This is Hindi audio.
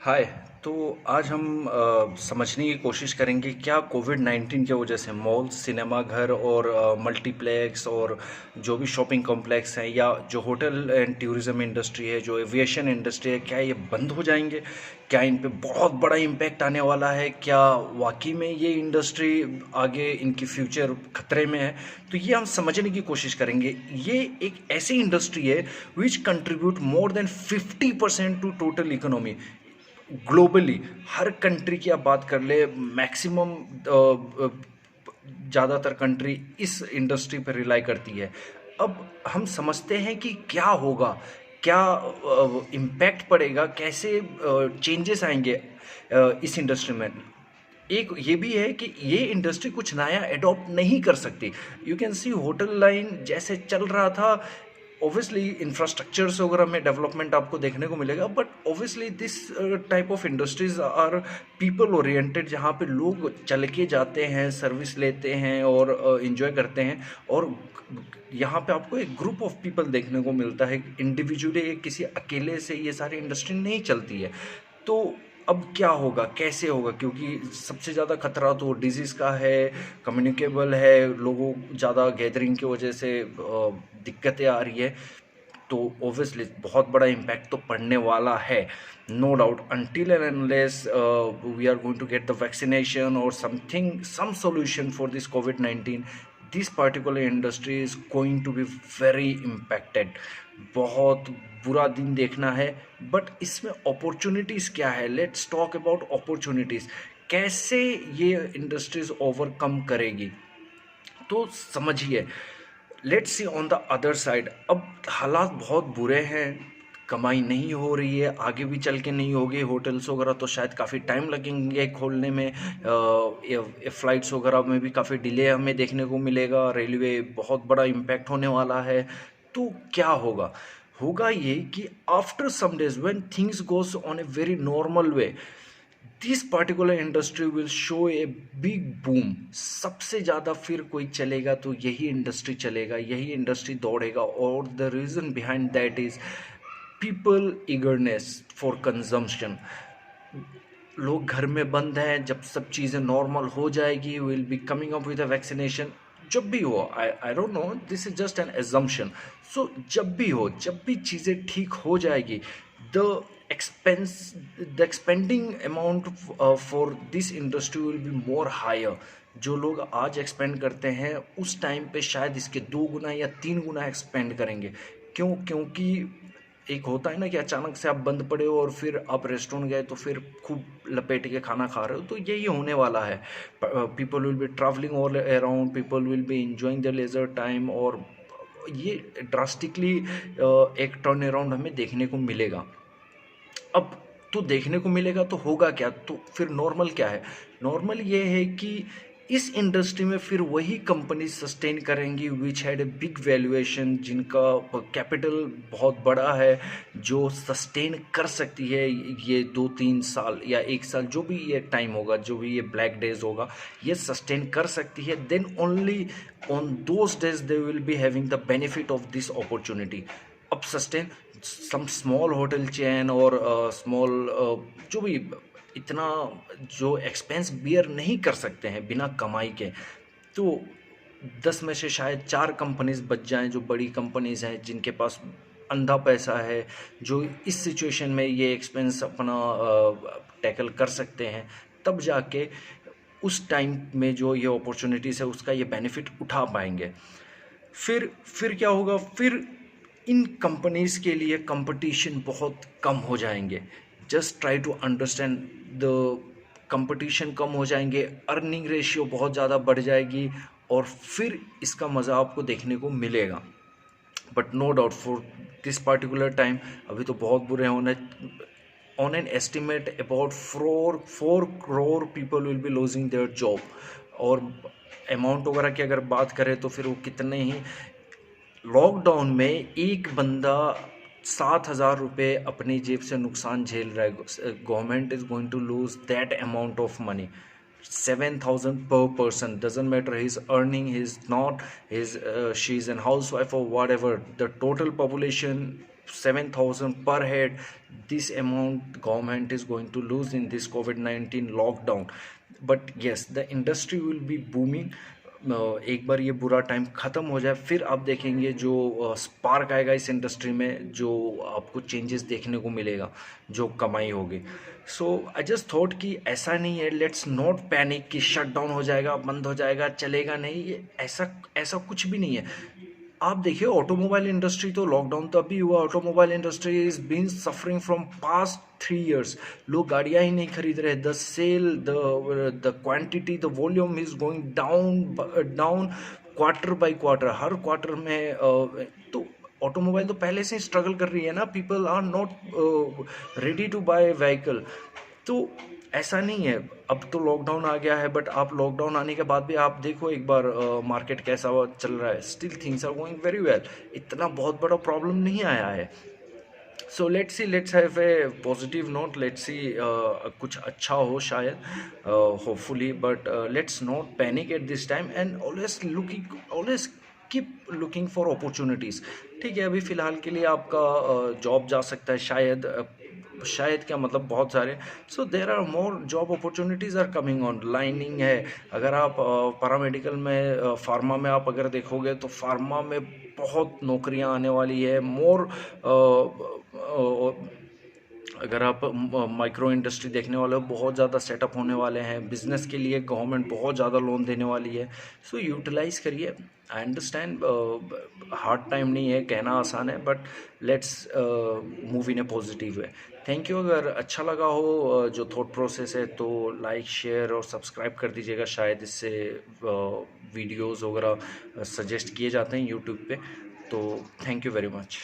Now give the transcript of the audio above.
हाय। तो आज हम समझने की कोशिश करेंगे क्या कोविड-19 की वजह से मॉल, सिनेमा घर और मल्टीप्लेक्स और जो भी शॉपिंग कॉम्प्लेक्स हैं या जो होटल एंड टूरिज्म इंडस्ट्री है, जो एविएशन इंडस्ट्री है, क्या ये बंद हो जाएंगे? क्या इन पे बहुत बड़ा इम्पैक्ट आने वाला है? क्या वाकई में ये इंडस्ट्री आगे इनकी फ्यूचर खतरे में है? तो ये हम समझने की कोशिश करेंगे। ये एक ऐसी इंडस्ट्री है which contribute more than 50% to total economy globally. हर कंट्री की आप बात कर ले, मैक्सिमम ज़्यादातर कंट्री इस इंडस्ट्री पर रिलाई करती है। अब हम समझते हैं कि क्या होगा, क्या इम्पैक्ट पड़ेगा, कैसे चेंजेस आएंगे इस इंडस्ट्री में। एक ये भी है कि ये इंडस्ट्री कुछ नया एडॉप्ट नहीं कर सकती। You can see hotel line जैसे चल रहा था, ऑब्वियसली इंफ्रास्ट्रक्चर्स वगैरह में डेवलपमेंट आपको देखने को मिलेगा, but obviously this type of industries are people oriented, जहाँ पे लोग चल के जाते हैं, सर्विस लेते हैं और इंजॉय करते हैं। और यहाँ पे आपको एक ग्रुप ऑफ पीपल देखने को मिलता है। इंडिविजुअली किसी अकेले से ये सारी इंडस्ट्री नहीं चलती है। तो अब क्या होगा, कैसे होगा? क्योंकि सबसे ज़्यादा खतरा तो डिजीज़ का है, कम्युनिकेबल है, लोगों ज़्यादा गैदरिंग की वजह से दिक्कतें आ रही है। तो ऑब्वियसली बहुत बड़ा इम्पैक्ट तो पड़ने वाला है, no doubt, until and unless we are going to get the vaccination or some solution for this COVID-19, this particular industry is going to be very impacted। बहुत बुरा दिन देखना है। बट इसमें अपॉर्चुनिटीज़ क्या है? Let's talk about opportunities. कैसे ये इंडस्ट्रीज ओवरकम करेगी? तो समझिए, let's see on the other side. अब हालात बहुत बुरे हैं, कमाई नहीं हो रही है, आगे भी चल के नहीं होगी। होटल्स वगैरह तो शायद काफ़ी टाइम लगेंगे खोलने में, फ़्लाइट्स वगैरह में भी काफ़ी डिले हमें देखने को मिलेगा, रेलवे बहुत बड़ा इम्पैक्ट होने वाला है। तो क्या होगा? होगा ये कि after some days when things goes on a very normal way, this particular industry will show a big boom. सबसे ज़्यादा फिर कोई चलेगा तो यही इंडस्ट्री चलेगा, यही इंडस्ट्री दौड़ेगा। और the reason behind that is people eagerness for consumption. लोग घर में बंद हैं, जब सब चीज़ें नॉर्मल हो जाएगी, will be coming up with a vaccination. जब भी हो, I don't know, this is just an assumption. So जब भी हो, जब भी चीज़ें ठीक हो जाएगी, the expense the expending amount for this industry will be more higher। जो लोग आज एक्सपेंड करते हैं उस टाइम पे शायद इसके 2 गुना या 3 गुना एक्सपेंड करेंगे। क्यों? क्योंकि एक होता है ना कि अचानक से आप बंद पड़े हो और फिर आप रेस्टोरेंट गए तो फिर खूब लपेट के खाना खा रहे हो। तो यही होने वाला है। People will be travelling all around, people will B enjoying the leisure time, और ये ड्रास्टिकली एक टर्न अराउंड हमें देखने को मिलेगा। अब तो देखने को मिलेगा तो होगा क्या? तो फिर नॉर्मल क्या है? नॉर्मल ये है कि इस इंडस्ट्री में फिर वही कंपनी सस्टेन करेंगी which had a big valuation, जिनका कैपिटल बहुत बड़ा है, जो सस्टेन कर सकती है ये 2-3 साल या 1 साल, जो भी ये टाइम होगा, जो भी ये ब्लैक डेज होगा, ये सस्टेन कर सकती है। Then only on those days they will be having the benefit of this opportunity. अब sustain some small hotel chain और स्मॉल जो भी इतना जो एक्सपेंस बियर नहीं कर सकते हैं बिना कमाई के, तो 10 में से शायद 4 कंपनीज बच जाएं, जो बड़ी कंपनीज हैं, जिनके पास अंधा पैसा है, जो इस सिचुएशन में ये एक्सपेंस अपना टैकल कर सकते हैं। तब जाके उस टाइम में जो ये अपॉर्चुनिटीज़ है उसका ये बेनिफिट उठा पाएंगे। फिर क्या होगा? फिर इन कंपनीज के लिए कंपटीशन बहुत कम हो जाएंगे। Just try to understand the competition कम हो जाएंगे, अर्निंग रेशियो बहुत ज़्यादा बढ़ जाएगी, और फिर इसका मज़ा आपको देखने को मिलेगा। But no doubt for this particular time अभी तो बहुत बुरे होने। On an estimate about 4 crore people will be losing their job. और अमाउंट वगैरह की अगर बात करें तो फिर वो कितने ही, लॉकडाउन में एक बंदा 7,000 रुपये अपनी जेब से नुकसान झेल रहा है। Government is going to lose that amount of money, 7,000 per person, doesn't matter he's earning, he's not, she is an housewife और whatever, the total population 7,000 per head. This amount government is going to lose in this COVID-19 lockdown. But yes, the industry will be booming. एक बार ये बुरा टाइम ख़त्म हो जाए, फिर आप देखेंगे जो स्पार्क आएगा इस इंडस्ट्री में, जो आपको चेंजेस देखने को मिलेगा, जो कमाई होगी. सो आई जस्ट थॉट कि ऐसा नहीं है, लेट्स नॉट पैनिक कि शट डाउन हो जाएगा, बंद हो जाएगा, चलेगा नहीं. ये ऐसा ऐसा कुछ भी नहीं है. आप देखिए ऑटोमोबाइल इंडस्ट्री, तो लॉकडाउन तो अभी हुआ, automobile industry is been suffering from past 3 years. लोग गाड़ियां ही नहीं खरीद रहे. The sale, the quantity, the volume is going down quarter by quarter. हर क्वार्टर में तो ऑटोमोबाइल तो पहले से ही स्ट्रगल कर रही है ना. People are not ready to buy vehicle. तो ऐसा नहीं है. अब तो लॉकडाउन आ गया है, बट आप लॉकडाउन आने के बाद भी आप देखो एक बार मार्केट कैसा चल रहा है. Still things are going very well. इतना बहुत बड़ा प्रॉब्लम नहीं आया है. So let's see, let's have a positive note. Let's see कुछ अच्छा हो शायद, hopefully. But let's not panic at this time and always keep looking for opportunities. ठीक है, अभी फ़िलहाल के लिए आपका जॉब जा सकता है शायद. शायद क्या मतलब, बहुत सारे. So there are more job opportunities are coming on. Lining है. अगर आप पैरामेडिकल में, फार्मा में आप अगर देखोगे तो फार्मा में बहुत नौकरियां आने वाली है. मोर अगर आप माइक्रो इंडस्ट्री देखने वाले हो, बहुत ज़्यादा सेटअप होने वाले हैं. बिजनेस के लिए गवर्नमेंट बहुत ज़्यादा लोन देने वाली है. सो यूटिलाइज करिए. आई अंडरस्टैंड हार्ड टाइम नहीं है, कहना आसान है, but let's move in A positive way. Thank you. अगर अच्छा लगा हो जो थॉट प्रोसेस है, तो लाइक, शेयर और सब्सक्राइब कर दीजिएगा. शायद इससे वीडियोज़ वगैरह सजेस्ट किए जाते हैं यूट्यूब पे. तो थैंक यू वेरी मच.